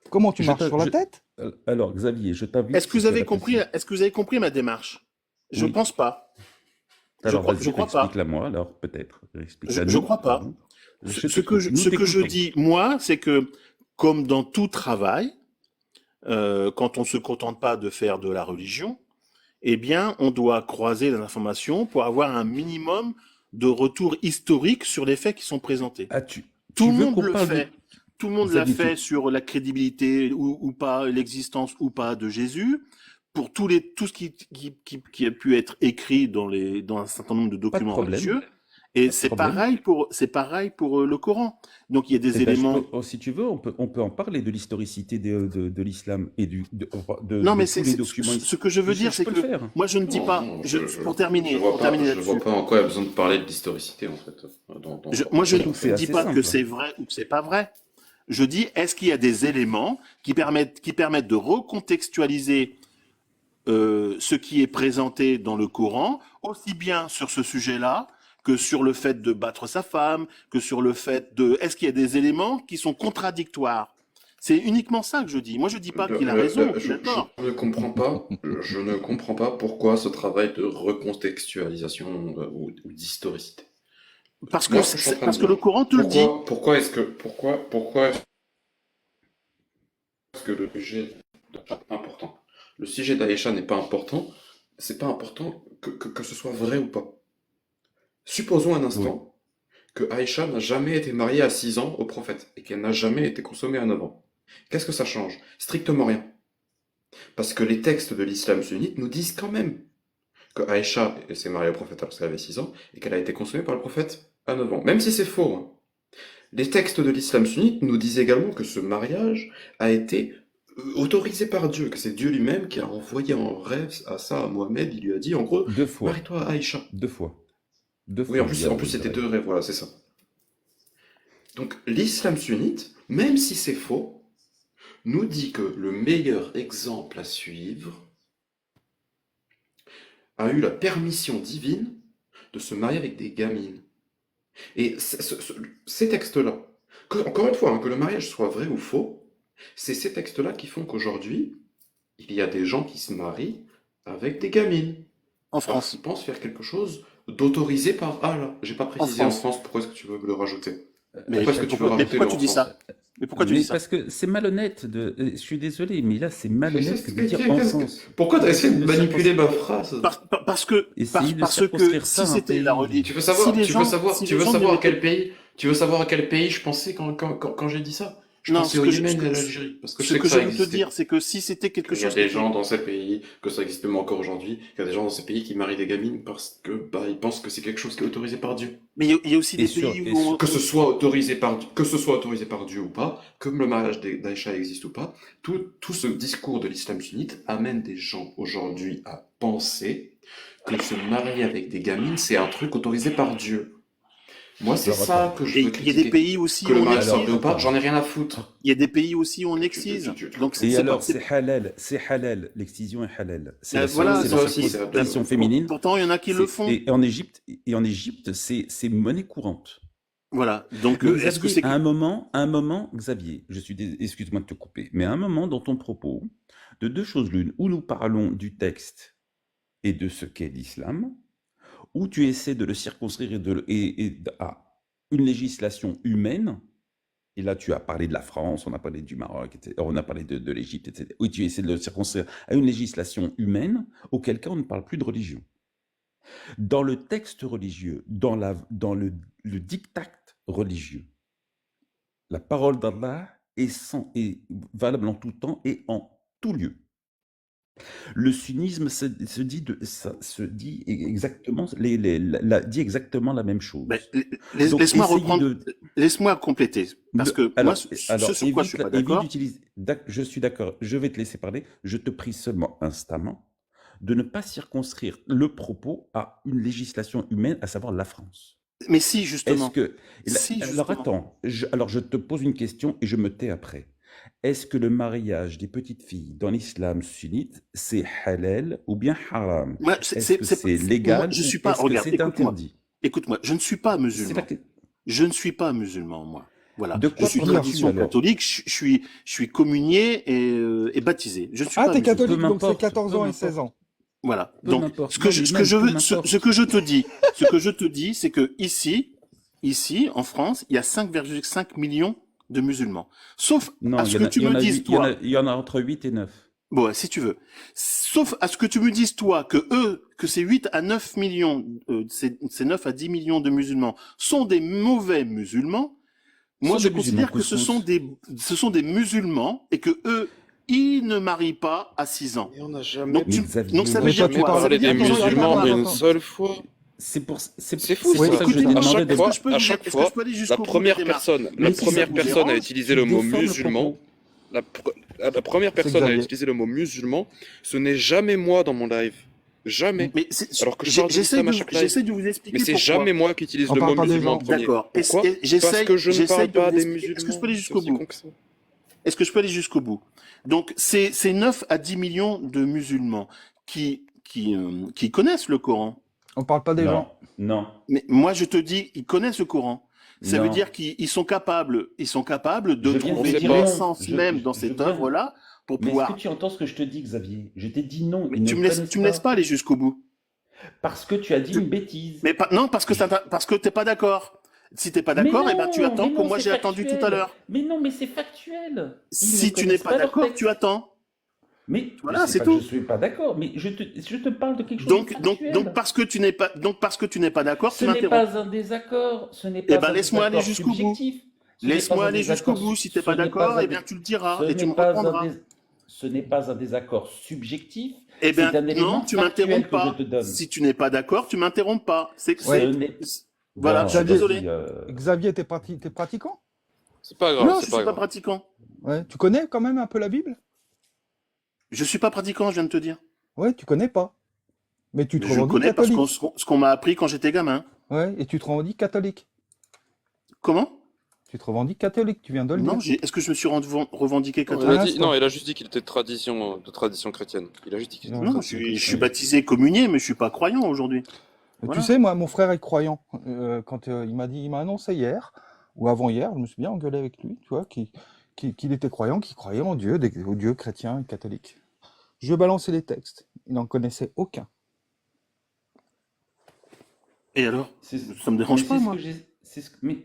Comment tu marches sur la tête? Alors, Xavier, je t'invite. Est-ce que vous avez compris ma démarche? Je pense pas. Alors, je crois pas. Explique-la-moi, alors, peut-être. Je crois pas. Ce que je dis, moi, c'est que comme dans tout travail, quand on ne se contente pas de faire de la religion, eh bien, on doit croiser les informations pour avoir un minimum de retour historique sur les faits qui sont présentés. Ah, Tout tu le veux monde qu'on le parle fait. Tout le monde l'a Xavier, fait sur la crédibilité ou pas, l'existence ou pas de Jésus, pour tout ce qui a pu être écrit dans un certain nombre de pas de documents problème, religieux. Et pas de problème. c'est pareil pour le Coran. Donc il y a des Eh ben, éléments. si tu veux, on peut en parler de l'historicité de l'islam et Non, mais de tous les documents. ce que je veux dire, c'est peux que le faire. moi je ne dis Non, pas. non, Pour terminer, je vois pas là-dessus. en quoi il y a besoin de parler de l'historicité, en fait. Moi je Surtout que c'est ne dis assez pas que simple. c'est vrai ou que c'est pas vrai. Je dis, est-ce qu'il y a des éléments qui permettent de recontextualiser ce qui est présenté dans le Coran, aussi bien sur ce sujet-là que sur le fait de battre sa femme, que sur le fait de... Est-ce qu'il y a des éléments qui sont contradictoires? C'est uniquement ça que je dis. Moi, je dis pas qu'il a raison, d'accord. Je ne comprends pas pourquoi ce travail de recontextualisation ou d'historicité. Parce Moi, ce que je suis en train de que dire, le Coran te le dit. pourquoi est-ce que le sujet d'Aïcha est important? Le sujet d'Aïcha n'est pas important. C'est pas important que ce soit vrai ou pas. Supposons un Oui. instant que Aïcha n'a jamais été mariée à 6 ans au prophète et qu'elle n'a jamais été consommée à 9 ans. Qu'est-ce que ça change? Strictement rien. Parce que les textes de l'islam sunnite nous disent quand même que Aïcha s'est mariée au prophète alors qu'elle avait 6 ans et qu'elle a été consommée par le prophète à 9 ans. Même si c'est faux, hein. Les textes de l'islam sunnite nous disent également que ce mariage a été autorisé par Dieu, que c'est Dieu lui-même qui a envoyé en rêve à Mohamed, il lui a dit en gros, 2 fois. marie-toi à Aïcha. 2 fois. Oui, en plus c'était 2 rêves, voilà, c'est ça. Donc l'islam sunnite, même si c'est faux, nous dit que le meilleur exemple à suivre a eu la permission divine de se marier avec des gamines. Et ces textes-là, encore une fois, hein, que le mariage soit vrai ou faux, c'est ces textes-là qui font qu'aujourd'hui, il y a des gens qui se marient avec des gamines. En Parce France. qu'ils pensent faire quelque chose d'autorisé par Allah. J'ai pas précisé en France, pourquoi est-ce que tu veux le rajouter? Mais Pourquoi est-ce que tu veux pourquoi rajouter le tu en dis France? ça? Mais pourquoi tu dis ça? Parce que c'est malhonnête de. Je suis désolé, mais là c'est malhonnête de dire en sens. Pourquoi t'as essayé de manipuler ma phrase? Parce que si c'était la religion. Tu veux savoir à quel pays je pensais quand j'ai dit ça? Je pensais au Yémen et à l'Algérie. Parce que je sais que je ça veux te existait. dire, c'est que si c'était quelque Il y a chose. des gens dans ces pays, que ça existe même encore aujourd'hui, qu'il y a des gens dans ces pays qui marient des gamines parce que ils pensent que c'est quelque chose qui est autorisé par Dieu. Mais il y a aussi des pays où Que ce soit autorisé par Dieu ou pas, comme le mariage d'Aïcha existe ou pas, tout ce discours de l'islam sunnite amène des gens aujourd'hui à penser que se marier avec des gamines, c'est un truc autorisé par Dieu. Moi, c'est ça que je veux critiquer. Il y a des pays aussi que où le on mariage soit excise. vrai ou pas, j'en ai rien à foutre. Il y a des pays aussi où on excise. Donc Et alors, c'est halal, l'excision est halal. C'est voilà, c'est ça la aussi, c'est position féminine. Pourtant, il y en a qui le font. Et en Égypte, c'est monnaie courante. Voilà. Donc, Mais est-ce que Xavier, c'est à un moment, Xavier, excuse-moi de te couper, mais à un moment dans ton propos, de deux choses l'une, où nous parlons du texte et de ce qu'est l'islam, où tu essaies de le circonscrire à une législation humaine, et là tu as parlé de la France, on a parlé du Maroc, etc., on a parlé de l'Égypte, etc., où tu essaies de le circonscrire à une législation humaine, auquel cas on ne parle plus de religion. Dans le texte religieux, dans le diktat religieux, la parole d'Allah est valable en tout temps et en tout lieu. Le sunnisme dit exactement la même chose. Laisse-moi compléter, parce que ce sur quoi je suis pas d'accord. Je suis d'accord, je vais te laisser parler, je te prie seulement instamment de ne pas circonscrire le propos à une législation humaine, à savoir la France. Mais si, justement. Alors attends, je te pose une question et je me tais après. Est-ce que le mariage des petites filles dans l'islam sunnite, c'est halal ou bien haram? Est-ce que c'est légal ou est-ce que c'est interdit? Écoute-moi, je ne suis pas musulman. Je ne suis pas musulman, moi. Voilà. De quoi je suis tradition catholique, je suis communié et baptisé. Je suis pas t'es musulman. catholique, donc c'est 14 ans et 16 ans. Voilà. Donc, ce que je te dis, c'est que ici, en France, il y a 5,5 millions de musulmans. Sauf Non, à ce que tu me dises, toi. il y en a entre 8 et 9. Bon, si tu veux. Sauf à ce que tu me dises, toi, que ces 8 à 9 millions, ces 9 à 10 millions de musulmans sont des mauvais musulmans. Moi, je considère que ce sont des musulmans et que eux, ils ne marient pas à 6 ans. Et on n'a jamais Donc, donc ça veut Mais toi, dire tu quoi? parles Ça veut parlé dire des que- musulmans attends, une attends. seule fois. C'est fou, C'est c'est fou, pour ça. ça que je t'ai Écoutez-moi, demandé À de... chaque est-ce que je peux fois, à vous- chaque est-ce que fois, je peux aller la jusqu'au bout première des démarches? personne, Mais la si première ça vous personne à dérange, utiliser tu le mot déformes le musulman, propos. la première C'est personne à Xavier. utiliser le mot musulman, ce n'est jamais moi dans mon live. Jamais. Mais Alors que je parle de l'islam à chaque live. j'essaie de vous expliquer Mais c'est pourquoi. jamais moi qui utilise On le parle mot pas des musulman en gens. premier. D'accord. Pourquoi? Et j'essaie- Parce que je ne j'essaie parle de pas vous des expliquer. Est-ce que je musulmans. peux aller C'est jusqu'au aussi bout? con que ça. Est-ce que je peux aller jusqu'au bout? Donc, c'est 9 à 10 millions de musulmans qui connaissent le Coran. On parle pas des gens. Non, Mais moi, je te dis, ils connaissent le Coran. Ça non. veut dire qu'ils sont capables de Je viens de trouver te dire l'essence non. même dans Je cette viens- œuvre-là pour Mais est-ce pouvoir. que tu entends ce que je te dis, Xavier? Je t'ai dit non. Mais ils tu ne me connaissent laisses pas aller jusqu'au bout. Parce que tu as dit une bêtise. Mais non, parce que t'es pas d'accord. Si t'es pas d'accord, eh ben tu attends mais comme non, moi c'est j'ai attendu tout à factuel. l'heure. Mais non, mais c'est factuel. Ils Si ne tu n'es connaissent pas leur d'accord, texte. tu attends. Mais Voilà, c'est pas tout. que je suis pas d'accord, mais je te parle de quelque chose Donc, de donc, factuel. donc parce que tu n'es pas, d'accord, Ce tu n'est m'interromps. pas un désaccord, ce n'est Eh pas ben, un laisse-moi aller désaccord jusqu'au bout. subjectif. Ce n'est Laisse-moi pas un aller jusqu'au désaccord bout. Si t'es ce pas n'est d'accord, un eh bien dé- tu le diras ce et tu n'est me pas un reprendras. ce n'est pas un désaccord subjectif, Eh bien, c'est un élément non, tu factuel m'interromps que je pas. te donne. Si tu n'es pas d'accord, tu m'interromps pas. Ouais. Voilà, Bon, je suis Xavier- désolé. Xavier, t'es pratiquant? C'est pas grave, Non, je c'est suis pas pas grave. pratiquant. Ouais. Tu connais quand même un peu la Bible? Je suis pas pratiquant, je viens de te dire. Ouais, tu connais pas. Mais tu te Je revendiques connais parce catholique. ce qu'on m'a appris quand j'étais gamin. Ouais, et tu te revendiques catholique. Comment? Tu te revendiques catholique, tu viens de le Non, dire. est-ce que je me suis revendiqué Non, catholique? l'instant. il a juste dit qu'il était de tradition chrétienne. Il a juste dit qu'il était de Non, tradition je suis chrétienne. baptisé, communié, mais je suis pas croyant aujourd'hui. Mais Voilà. tu sais, moi, mon frère est croyant. Quand il m'a annoncé hier, ou avant-hier, je me suis bien engueulé avec lui, tu vois, qu'il était croyant, qu'il croyait en Dieu, au Dieu chrétien et catholique. Je lui ai balancé les textes. Il n'en connaissait aucun. Et alors? C'est- Ça me dérange mais pas, c'est ce moi. que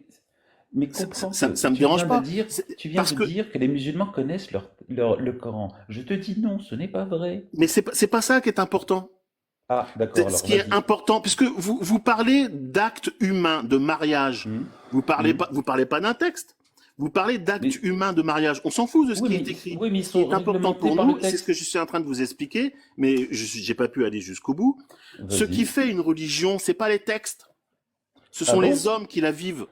mais comprends Ça que me tu dérange viens pas. de dire, tu viens Parce de que- dire que les musulmans connaissent le Coran. Je te dis non, ce n'est pas vrai. Mais c'est pas ça qui est important. Ah, d'accord, alors Ce qui est vas-y. important, puisque vous parlez d'actes humains, de mariage. Hmm. Vous parlez pas d'un texte. Vous parlez d'actes Mais- humains de mariage. On s'en fout de ce Oui, qui mais- est écrit. oui, mais ils Ce qui sont est important réglementés pour par le nous, c'est texte. ce que je suis en train de vous expliquer, mais j'ai pas pu aller jusqu'au bout. Ce Vas-y. qui fait une religion, c'est pas les textes. Ce Ah sont bon les hommes qui la vivent.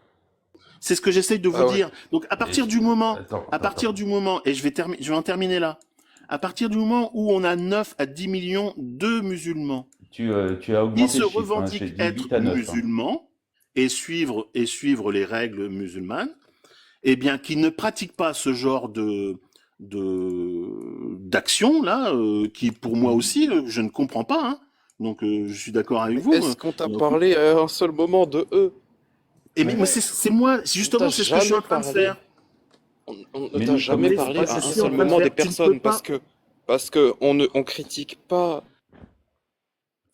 C'est ce que j'essaye de vous Ah ouais. dire. Donc, à partir du moment, et je vais en terminer là. À partir du moment où on a 9 à 10 millions de musulmans Tu as augmenté qui le se chiffre, hein, j'ai revendiquent dit être 8 à 9. musulmans et suivre les règles musulmanes, eh bien, qui ne pratiquent pas ce genre d'action là, qui pour moi aussi, je ne comprends pas. Hein. Donc, je suis d'accord avec vous. Est-ce qu'on t'a parlé à un seul moment de eux? Et mais c'est moi, justement, On t'a c'est ce que je suis en jamais train de parlé. faire. On ne Mais t'a nous, jamais comme- parlé moi, à je un suis en seul train de moment faire- des tu ne personnes peux pas- parce que on critique pas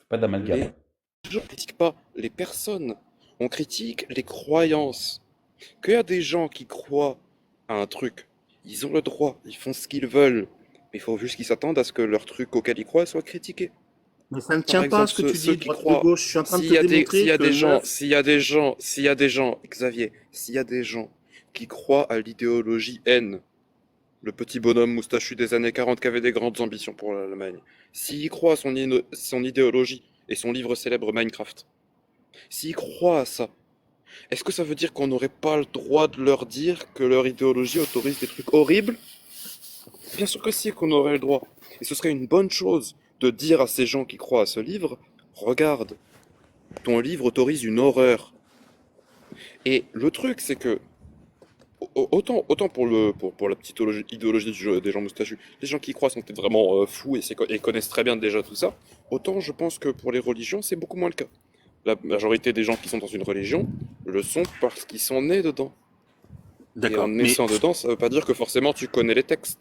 Pas d'amalgame. on critique pas les personnes, on critique les croyances. Qu'il y a des gens qui croient à un truc, ils ont le droit, ils font ce qu'ils veulent. Mais il faut juste qu'ils s'attendent à ce que leur truc auquel ils croient soit critiqué. Mais ça ne tient Par pas exemple, ce que tu ceux dis, qui droite de croient- gauche. Je suis en train de S'il y te a des, démontrer s'il y a que des gens, neuf- s'il y a des gens, Xavier, s'il y a des gens qui croient à l'idéologie N, le petit bonhomme moustachu des années 40 qui avait des grandes ambitions pour l'Allemagne, s'il croit à son idéologie et son livre célèbre Minecraft, s'il croit à ça, est-ce que ça veut dire qu'on n'aurait pas le droit de leur dire que leur idéologie autorise des trucs horribles? Bien sûr que si, qu'on aurait le droit. Et ce serait une bonne chose de dire à ces gens qui croient à ce livre, regarde, ton livre autorise une horreur. Et le truc, c'est que, autant pour la petite idéologie des gens moustachus, les gens qui croient sont peut-être vraiment fous et connaissent très bien déjà tout ça, autant je pense que pour les religions, c'est beaucoup moins le cas. La majorité des gens qui sont dans une religion le sont parce qu'ils sont nés dedans. Et D'accord, en mais, naissant dedans, ça veut pas dire que forcément tu connais les textes.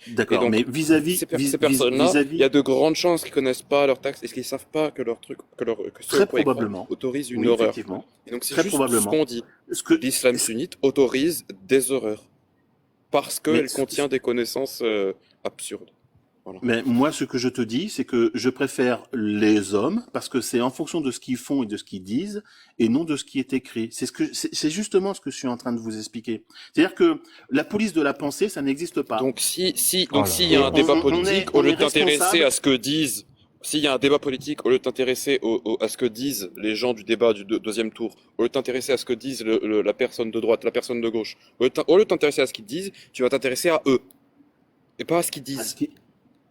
d'accord, Et donc, mais vis-à-vis, Ces personnes-là, il y a de grandes chances qu'ils connaissent pas leur texte et qu'ils savent pas que leur truc, que ce Très quoi ils croient probablement. autorise une oui, horreur. effectivement. Et donc c'est Très juste probablement. ce qu'on dit. Ce que, L'islam sunnite autorise des horreurs. parce Mais qu'elle contient des connaissances absurdes. Voilà. Mais moi, ce que je te dis, c'est que je préfère les hommes parce que c'est en fonction de ce qu'ils font et de ce qu'ils disent et non de ce qui est écrit. C'est justement ce que je suis en train de vous expliquer. C'est-à-dire que la police de la pensée, ça n'existe pas. Donc s'il Oh là y a là. un débat On politique, au est lieu de t'intéresser responsable. à ce que disent, s'il y a un débat politique, au lieu de t'intéresser à ce que disent les gens du débat du deuxième tour, au lieu de t'intéresser à ce que disent la personne de droite, la personne de gauche, au lieu de t'intéresser à ce qu'ils disent, tu vas t'intéresser à eux et pas à ce qu'ils disent.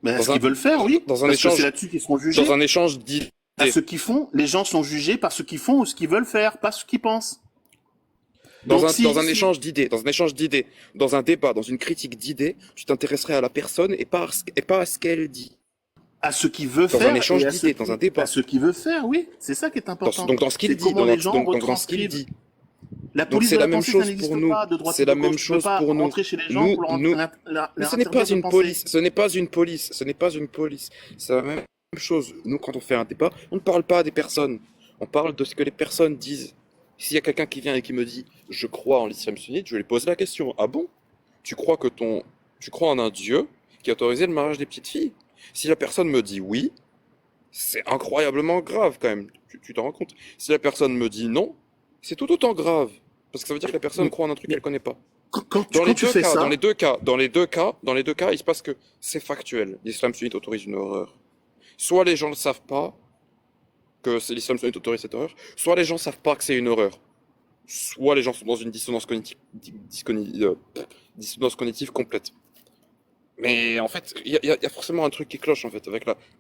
À Dans ce un- qu'ils veulent faire, oui. dans un Parce que échange- c'est là-dessus qu'ils seront jugés. Dans un échange d'idées. À ce qu'ils font, les gens sont jugés par ce qu'ils font ou ce qu'ils veulent faire, pas ce qu'ils pensent. Dans Donc, un échange d'idées, dans un débat, dans une critique d'idées, tu t'intéresserais à la personne et pas à ce qu'elle dit. à ce qu'il veut Dans faire un échange et à d'idées, dans un débat. à ce qu'il veut faire, oui. C'est ça qui est important. Donc dans ce qu'il C'est dit, comment les gens dans ce qu'il retranscrivent. dit. La Donc police c'est de la la même pensée, chose ça n'existe pour nous. pas de droite C'est et de la gauche. même Tu peux chose pas pour nous. rentrer chez les gens Nous- pour nous- leur Mais ce n'est interdire pas de une penser. police, ce n'est pas une police, ce n'est pas une police. C'est la même chose. Nous, quand on fait un débat, on ne parle pas des personnes. On parle de ce que les personnes disent. S'il y a quelqu'un qui vient et qui me dit « Je crois en l'islam sunnite », je lui pose la question « Ah bon? Tu crois en un Dieu qui a autorisé le mariage des petites filles ?» Si la personne me dit « Oui », c'est incroyablement grave quand même. Tu t'en rends compte? Si la personne me dit « Non », c'est tout autant grave. Parce que ça veut dire que la personne croit en un truc qu'elle connaît pas. Dans les Quand tu deux fais cas, ça, dans les deux cas, il se passe que c'est factuel. L'islam sunnite autorise une horreur. Soit les gens ne savent pas que c'est l'islam sunnite autorise cette horreur, soit les gens savent pas que c'est une horreur. Soit les gens sont dans une dissonance cognitive complète. Mais en fait, il y a forcément un truc qui cloche en fait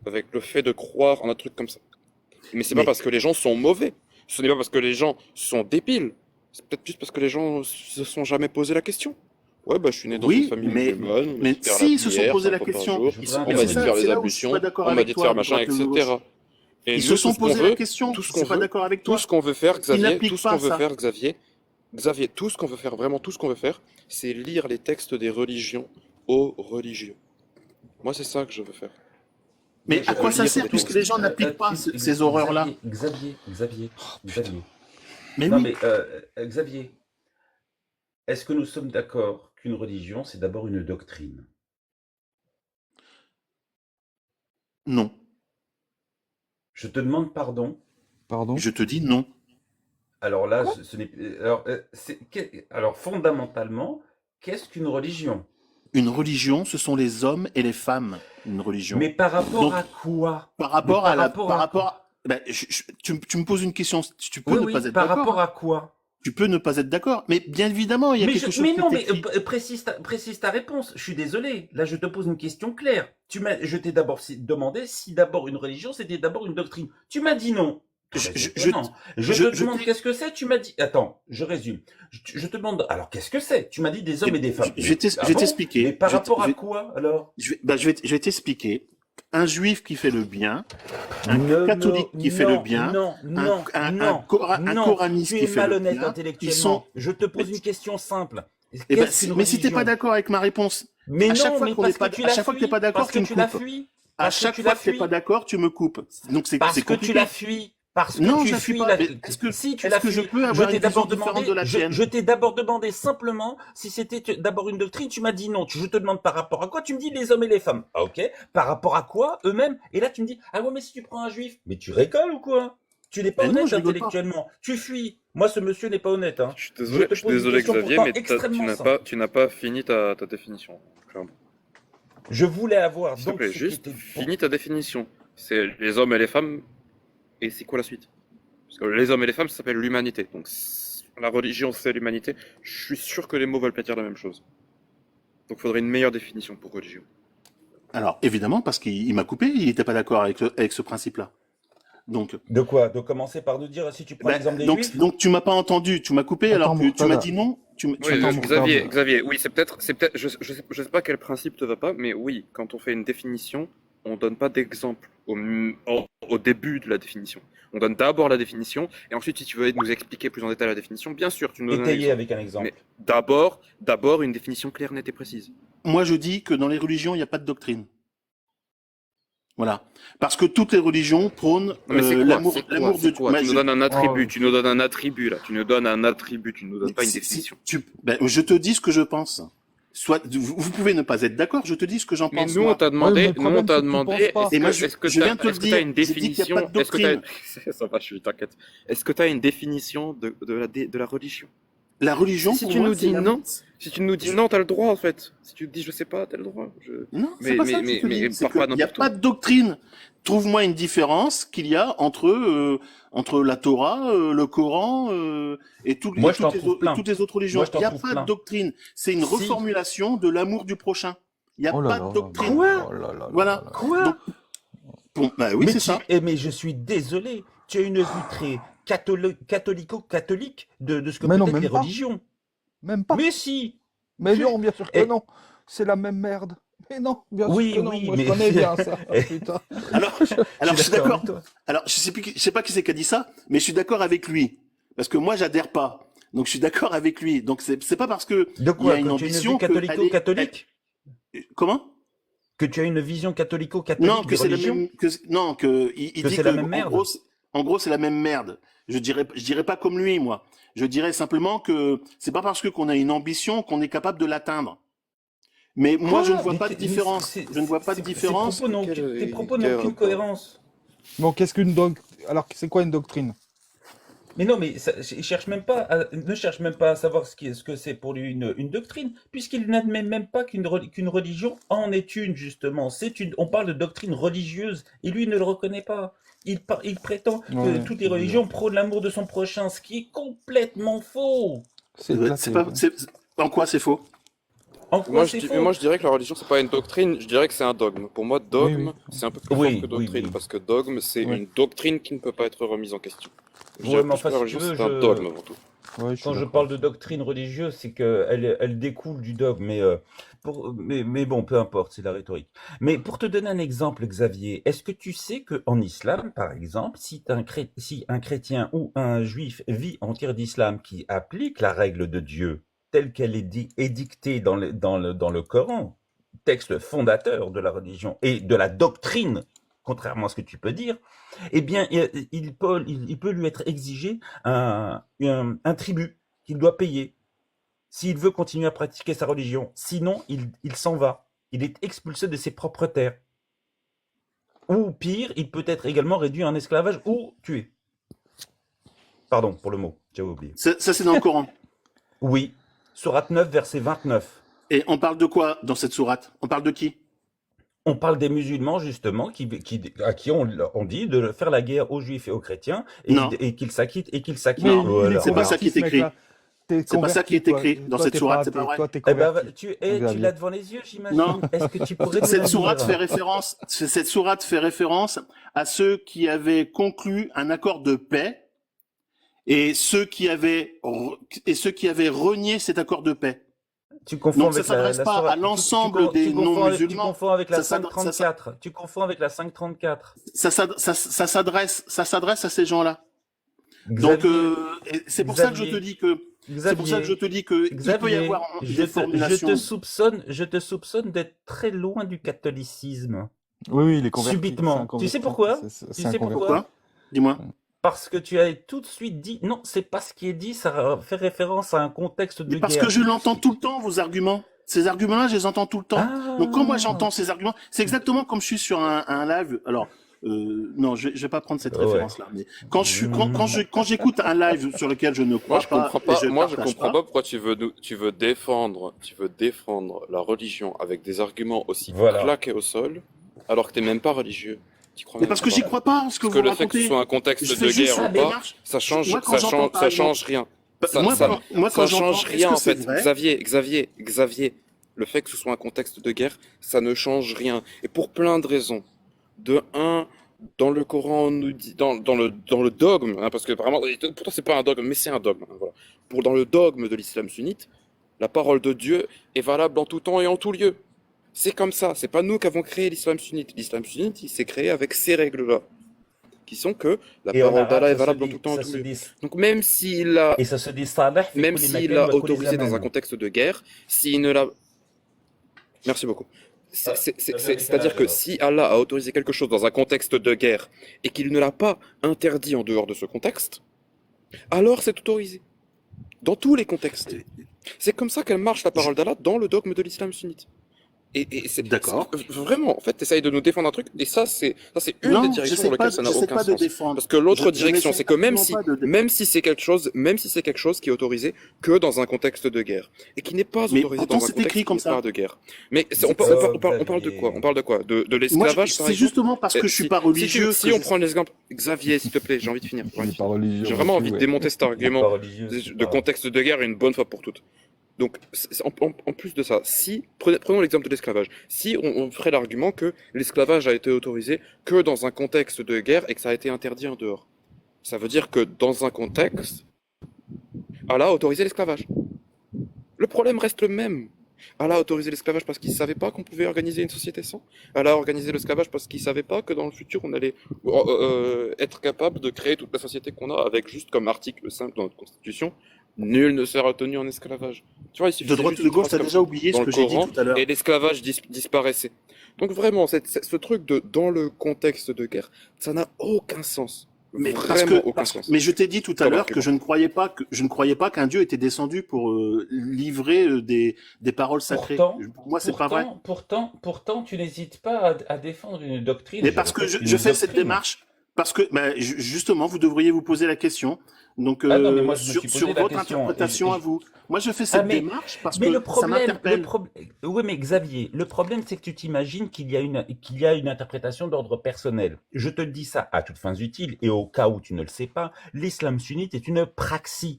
avec le fait de croire en un truc comme ça. Mais c'est pas Mais- parce que les gens sont mauvais. Ce n'est pas parce que les gens sont débiles. C'est peut-être juste parce que les gens se sont jamais posé la question. Ouais, bah je suis né dans Oui, une famille mais- musulmane. on m'a mais dit de faire s'ils la se sont prière posé 5 la fois par question, jour, ils- on mais m'a c'est dit de ça, faire les c'est là où je suis ablutions, pas d'accord on m'a avec dit de toi, faire de machin, droite ou de etc. gauche. Et Ils nous, se sont tout ce qu'on posé veut, la question. tout ce Je qu'on suis pas veut, d'accord avec tout toi. ce qu'on veut faire, Xavier, n'appliquent tout ce pas qu'on veut ça. faire, Xavier, tout ce qu'on veut faire, vraiment tout ce qu'on veut faire, c'est lire les textes des religions aux religieux. Moi, c'est ça que je veux faire. Mais à quoi ça lire sert des puisque textes. les gens n'appliquent pas ces horreurs-là? Xavier. Mais Non, oui. mais Xavier, est-ce que nous sommes d'accord qu'une religion, c'est d'abord une doctrine? Non. Je te demande pardon. Pardon? Je te dis non. Alors là, ce n'est alors fondamentalement, qu'est-ce qu'une religion? Une religion, ce sont les hommes et les femmes. Une religion. Mais par rapport Donc, à quoi? Par rapport Mais à par rapport à quoi? Ben, tu me poses une question. Tu peux Oui, ne oui, pas être par d'accord. rapport à quoi? Tu peux ne pas être d'accord. Mais bien évidemment, il y a quelque chose mais qui non, est mais écrit. précise ta réponse. Je suis désolé. Là, je te pose une question claire. Je t'ai d'abord demandé si d'abord une religion, c'était d'abord une doctrine. Tu m'as dit non. Je- je- Je je- te je demande t'ai- qu'est-ce que c'est. Tu m'as dit. Attends, je résume. Je te demande. Alors, qu'est-ce que c'est? Tu m'as dit des hommes et des femmes. Je vais Ah je vais bon? t'expliquer. Mais par Je vais- rapport je à vais- quoi alors? je vais t'expliquer. Un juif qui fait le bien, un Ne catholique me- qui fait le bien, Non, non, un non. coraniste Tu qui es fait le malhonnête bien. intellectuellement. Ils sont- Je te pose Mais- une question simple. Eh ben, Qu'est-ce qu'une mais si t'es religion? pas d'accord avec ma réponse, Mais à chaque non, fois mais qu'on parce n'est pas- que tu à l'as chaque fois que t'es fui, pas d'accord, parce tu que me tu l'as coupes. fui, à parce que chaque tu fois l'as que t'es fui. pas d'accord, tu me coupes. Donc c'est Parce que compliqué. tu l'as fui. Parce que Non, tu je la fuis fuis pas. la... Mais est-ce que- Si tu est-ce l'as que je fui, peux avoir je une t'ai d'abord vision différente demandé, de la tienne? je t'ai d'abord demandé simplement si c'était d'abord une doctrine, tu m'as dit non. Je te demande par rapport à quoi, tu me dis les hommes et les femmes. Ah ok. Par rapport à quoi, eux-mêmes? Et là tu me dis, ah ouais mais si tu prends un juif, mais tu rigoles ou quoi? Tu n'es pas Mais non, honnête je rigole pas. intellectuellement. Tu fuis. Moi ce monsieur n'est pas honnête. Hein. Je suis désolé, te pose une question Xavier, pourtant mais extrêmement simple. tu n'as pas fini ta définition. Clairement. Je voulais avoir S'il te donc plaît, ce qui juste était- finis ta définition. C'est les hommes et les femmes, et c'est quoi la suite? Parce que les hommes et les femmes, ça s'appelle l'humanité. Donc la religion, c'est l'humanité. Je suis sûr que les mots veulent pas dire la même chose. Donc il faudrait une meilleure définition pour religion. Alors évidemment, parce qu'il m'a coupé, il n'était pas d'accord avec ce principe-là. Donc, De quoi? De commencer par nous dire si tu prends bah, l'exemple des donc, juifs? donc tu m'as pas entendu, tu m'as coupé Attends, alors que tu Murtada. m'as dit non. Tu Oui, m'as- Attends, Xavier, oui, c'est peut-être, je sais pas quel principe te va pas, mais oui, quand on fait une définition, on donne pas d'exemple au début de la définition. On donne d'abord la définition, et ensuite, si tu veux nous expliquer plus en détail la définition, bien sûr, tu nous donnes un Étayer exemple. avec un exemple. Mais d'abord, une définition claire, nette et précise. Moi, je dis que dans les religions, il n'y a pas de doctrine. Voilà. Parce que toutes les religions prônent Non, mais c'est quoi? l'amour C'est quoi? l'amour de C'est quoi? Bah, Tu nous je- donnes un attribut, Oh. tu nous donnes un attribut, là. Tu nous donnes un attribut, tu nous donnes pas une si- définition. ben, je te dis ce que je pense. Vous pouvez ne pas être d'accord, je te dis ce que j'en Mais pense nous, on moi. t'a Ouais, mais demandé, le problème, c'est que tu penses pas. Et moi, est-ce que je viens de te le est-ce que t'as dire. une J'ai dit qu'il y a pas définition, de est-ce que t'as, doctrine. ça va, je suis, t'inquiète. Est-ce que t'as une définition de la religion? La religion, Si pour tu moi, nous c'est dis la... non, si tu nous dis non, t'as le droit, en fait. Si tu te dis je sais pas, t'as le droit. Non, c'est pas ça que je te dis. C'est pars pas qu'il n'y a n'importe pas où. de doctrine. Trouve-moi une différence qu'il y a entre la Torah, le Coran et, Moi, je t'en trouve plein. toutes les autres religions. Moi, je Il t'en n'y a trouve pas de plein. doctrine. C'est une Si. reformulation de l'amour du prochain. Il n'y a Oh là pas là de là doctrine. là là là là Voilà. là là. Quoi? Donc, bon, bah oui, Mais c'est ça. mais je suis désolé. Tu as une vue très catholico-catholique de ce que Mais peut non, être même les pas. religions. Même pas. Mais si. Mais Je- non, bien sûr que Eh, non. C'est la même merde. Mais non, bien sûr Oui, que non. oui, Moi, mais- je connais bien ça. Eh. Putain. Alors, alors je suis d'accord. avec toi. Alors, je sais pas qui c'est qui a dit ça, mais je suis d'accord avec lui. Parce que moi, j'adhère pas. Donc, je suis d'accord avec lui. Donc, c'est pas parce que De il y quoi? a une Que tu as une ambition vue que catholico-catholique? Comment? Que tu as une vision catholico-catholique Non, que des c'est la religions? même, non, que il Que dit c'est que la même en merde? gros, en gros, c'est la même merde. Je dirais pas comme lui, moi. Je dirais simplement que c'est pas parce que qu'on a une ambition qu'on est capable de l'atteindre. Mais moi, je ne vois Mais pas de différence. Je ne vois pas de différence. Tes propos n'ont Quel aucune rapport? cohérence. Bon, qu'est-ce qu'une Alors, c'est quoi une doctrine? Mais non, mais il ne cherche même pas à savoir ce que c'est pour lui une doctrine, puisqu'il n'admet même pas qu'une religion en est une, justement. On parle de doctrine religieuse, et lui ne le reconnaît pas. Il prétend que Ouais, toutes c'est les religions prônent l'amour de son prochain, ce qui est complètement faux. C'est éclaté, C'est pas, quoi. en quoi c'est faux? En quoi c'est faux? Moi, je dirais que la religion, c'est pas une doctrine, je dirais que c'est un dogme. Pour moi, dogme, Oui, oui. c'est un peu plus Oui, fort que doctrine, oui. parce que dogme, c'est Ouais. une doctrine qui ne peut pas être remise en question. Je Ouais, dirais mais plus que enfin, la si religion, tu veux, c'est un dogme avant tout. Ouais, je suis quand je d'accord. parle de doctrine religieuse, c'est qu'elle découle du dogme, mais bon, peu importe, c'est la rhétorique. Mais pour te donner un exemple, Xavier, est-ce que tu sais qu'en islam, par exemple, si un chrétien ou un juif vit en terre d'islam qui applique la règle de Dieu telle qu'elle est édictée dans le Coran, texte fondateur de la religion et de la doctrine, contrairement à ce que tu peux dire, eh bien, il peut lui être exigé un tribut qu'il doit payer s'il veut continuer à pratiquer sa religion. Sinon, il s'en va. Il est expulsé de ses propres terres. Ou pire, il peut être également réduit en esclavage ou tué. Pardon pour le mot, j'avais oublié. Ça, c'est dans le Coran. Oui, Sourate 9, verset 29. Et on parle de quoi dans cette sourate? On parle de qui? On parle des musulmans, justement, à qui on dit de faire la guerre aux juifs et aux chrétiens Non. et qu'ils s'acquittent. Mais Non, Voilà. c'est pas ça qui est ce écrit. mec-là. T'es C'est pas ça qui est converti, écrit toi. dans Toi, cette t'es sourate, c'est pas vrai. Toi, t'es Eh ben, converti. tu Xavier. l'as devant les yeux, j'imagine. Non. Est-ce que tu pourrais nous Cette la sourate lire fait référence, cette sourate fait référence à ceux qui avaient conclu un accord de paix et ceux qui avaient renié cet accord de paix. Tu confonds Donc ça avec s'adresse pas sourate- à l'ensemble des tu confonds non-musulmans. Tu confonds avec la Ça s'ad- ça 534. Tu confonds avec la 534. Ça s'adresse à ces gens-là. Xavier, Donc et c'est pour ça que je te dis que c'est pour ça que je te dis que il peut y Xavier, avoir des formulations. je te soupçonne d'être très loin du catholicisme. Oui, oui, il est converti. Subitement. C'est un Tu converti. sais pourquoi C'est Tu sais un converti. Pourquoi? Dis-moi. Parce que tu as tout de suite dit, non, c'est pas ce qui est dit, ça fait référence à un contexte de Mais parce guerre. que je l'entends tout le temps, vos arguments. Ces arguments-là, je les entends tout le temps. Ah. Donc quand moi j'entends ces arguments, c'est exactement comme je suis sur un live. Alors non, je vais pas prendre cette Ouais. référence-là. Mais quand j'écoute un live sur lequel je ne Moi, crois je comprends pas, pas. et Moi, je partage comprends pas pourquoi tu veux défendre la religion avec des arguments aussi Voilà. claqués au sol, alors que t'es même pas religieux. Tu crois Mais même parce que pas. j'y crois pas, ce que Parce vous que le fait que ce racontez. soit un contexte Je de fais juste guerre une ou pas, démarche. ça change, Moi, quand j'entends, par ça exemple, change rien. Ça, moi, ça- quand ça j'entends, change est-ce rien que en c'est fait. vrai? Xavier, le fait que ce soit un contexte de guerre, ça ne change rien. Et pour plein de raisons. De un, dans le Coran, on nous dit, dans le dogme, hein, parce que vraiment, pourtant c'est pas un dogme, mais c'est un dogme. Hein, voilà. Dans le dogme de l'islam sunnite, la parole de Dieu est valable en tout temps et en tout lieu. C'est comme ça. C'est pas nous qui avons créé l'islam sunnite. L'islam sunnite, il s'est créé avec ces règles-là, qui sont que la Et en parole arabe, d'Allah est ça se valable en dit- tout temps et ça tout se lieu. dit- Donc même s'il a Et ça se dit Salah fi même kulli s'il makan l'a wa kulli autorisé dans un zaman. contexte de guerre, s'il ne l'a... Merci beaucoup. C'est-à-dire que si Allah a autorisé quelque chose dans un contexte de guerre et qu'il ne l'a pas interdit en dehors de ce contexte, alors c'est autorisé. Dans tous les contextes. C'est comme ça qu'elle marche, la parole d'Allah, dans le dogme de l'islam sunnite. Et D'accord. vraiment, en fait, t'essayes de nous défendre un truc, et ça, c'est une des Non, directions dans lesquelles ça n'a j'essaie aucun pas de sens. défendre. Parce que l'autre direction, n'essaie c'est que absolument pas de défendre. même si c'est quelque chose qui est autorisé que dans un contexte de guerre, et qui n'est pas Mais autorisé pourtant, dans un c'est contexte écrit qui comme n'est pas ça. de guerre. Mais on parle de quoi? Xavier. On parle de quoi? De Moi, l'esclavage, par c'est exemple? justement parce que je suis pas religieux Si que on prend l'exemple, Xavier, s'il te plaît, j'ai envie de finir. Il n'est pas religieux, J'ai vraiment envie monsieur, de ouais. démonter cet Il n'est argument pas religieux, c'est de pas... contexte de guerre une bonne fois pour toutes. Donc, en plus de ça, prenons l'exemple de l'esclavage. Si on ferait l'argument que l'esclavage a été autorisé que dans un contexte de guerre et que ça a été interdit en dehors, ça veut dire que dans un contexte, Allah a autorisé l'esclavage. Le problème reste le même. Allah a autorisé l'esclavage parce qu'il ne savait pas qu'on pouvait organiser une société sans. Allah a organisé l'esclavage parce qu'il ne savait pas que dans le futur, on allait être capable de créer toute la société qu'on a avec juste comme article simple dans notre constitution, nul ne sera tenu en esclavage. Tu vois, il de suffisait droite juste ou de d'une gauche, phrase t'as comme déjà oublié dans ce le que j'ai dit Coran tout à l'heure. et l'esclavage disparaissait. Donc vraiment, ce truc de dans le contexte de guerre, ça n'a aucun sens. Mais Vraiment aucun sens. mais je t'ai dit tout à Comme l'heure que argument. je ne croyais pas qu'un Dieu était descendu pour livrer des paroles sacrées. Pour moi, c'est pas vrai. Pourtant, tu n'hésites pas à défendre une doctrine. Mais parce que répète, je une fais cette doctrine. démarche, parce que justement, vous devriez vous poser la question. Donc, Ah non, mais moi, je me suis posé sur la votre question, interprétation et à vous. Moi, je fais cette démarche parce mais que le ça problème, m'interpelle. oui, mais Xavier, le problème, c'est que tu t'imagines qu'il y a une interprétation d'ordre personnel. Je te dis ça à toutes fins utiles, et au cas où tu ne le sais pas, l'islam sunnite est une praxis.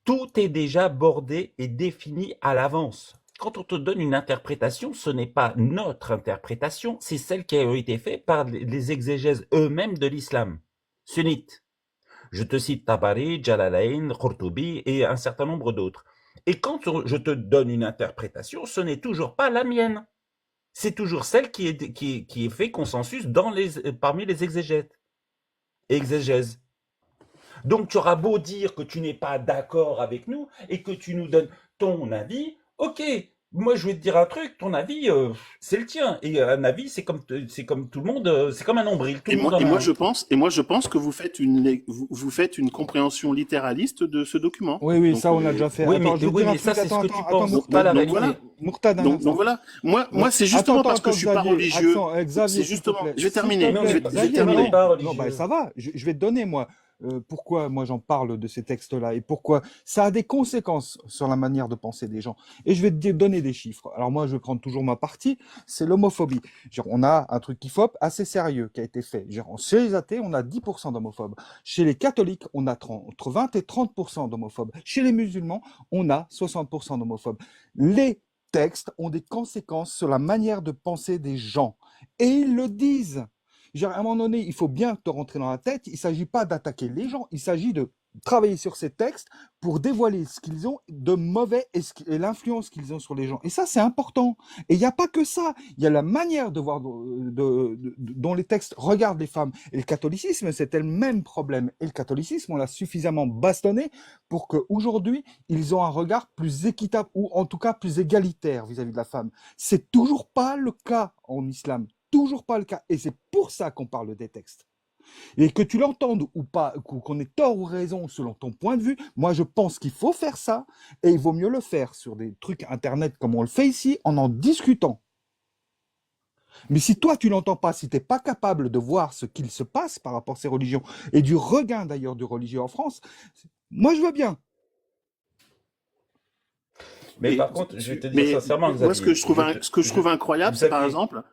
Tout est déjà bordé et défini à l'avance. Quand on te donne une interprétation, ce n'est pas notre interprétation, c'est celle qui a été faite par les exégèses eux-mêmes de l'islam sunnite. Je te cite Tabari, Jalalain, Qurtubi et un certain nombre d'autres. Et quand je te donne une interprétation, ce n'est toujours pas la mienne. C'est toujours celle qui est fait consensus parmi les exégèses. Donc tu auras beau dire que tu n'es pas d'accord avec nous et que tu nous donnes ton avis, ok, moi je vais te dire un truc, ton avis, c'est le tien. Et un avis, c'est comme tout le monde, c'est comme un nombril. Tout le monde en a moi, un. je pense que vous faites une compréhension littéraliste de ce document. Oui, Donc, ça, on a déjà fait. Oui, Attends, je vais te dire un mais ça, truc. c'est ce Attends, que tu attends, penses, pas la donc réalité. voilà. Mourtad, un Donc instant. voilà. Moi, c'est justement parce que je suis pas Xavier, religieux. Xavier, C'est s'il te justement. plaît. Je vais S'il te terminer. plaît. mais Je vais Xavier, terminer. n'est pas non, religieux. ça va. Je vais te donner, moi, pourquoi moi j'en parle de ces textes-là et pourquoi ça a des conséquences sur la manière de penser des gens. Et je vais te donner des chiffres. Alors moi, je vais prendre toujours ma partie, c'est l'homophobie. On a un truc IFOP assez sérieux qui a été fait. Chez les athées, on a 10% d'homophobes. Chez les catholiques, on a entre 20 et 30% d'homophobes. Chez les musulmans, on a 60% d'homophobes. Les textes ont des conséquences sur la manière de penser des gens. Et ils le disent. À un moment donné, il faut bien te rentrer dans la tête, il ne s'agit pas d'attaquer les gens, il s'agit de travailler sur ces textes pour dévoiler ce qu'ils ont de mauvais et l'influence qu'ils ont sur les gens. Et ça, c'est important. Et il n'y a pas que ça. Il y a la manière de voir dont les textes regardent les femmes. Et le catholicisme, c'était le même problème. Et le catholicisme, on l'a suffisamment bastonné pour qu'aujourd'hui, ils ont un regard plus équitable ou en tout cas plus égalitaire vis-à-vis de la femme. C'est toujours pas le cas en islam. Toujours pas le cas. Et c'est pour ça qu'on parle des textes. Et que tu l'entendes ou pas, qu'on ait tort ou raison selon ton point de vue, moi je pense qu'il faut faire ça et il vaut mieux le faire sur des trucs internet comme on le fait ici en discutant. Mais si toi tu l'entends pas, si tu n'es pas capable de voir ce qu'il se passe par rapport à ces religions et du regain d'ailleurs du religieux en France, moi je veux bien. Mais par contre, je vais te dire sincèrement, Xavier, moi, ce que je trouve incroyable, c'est par exemple,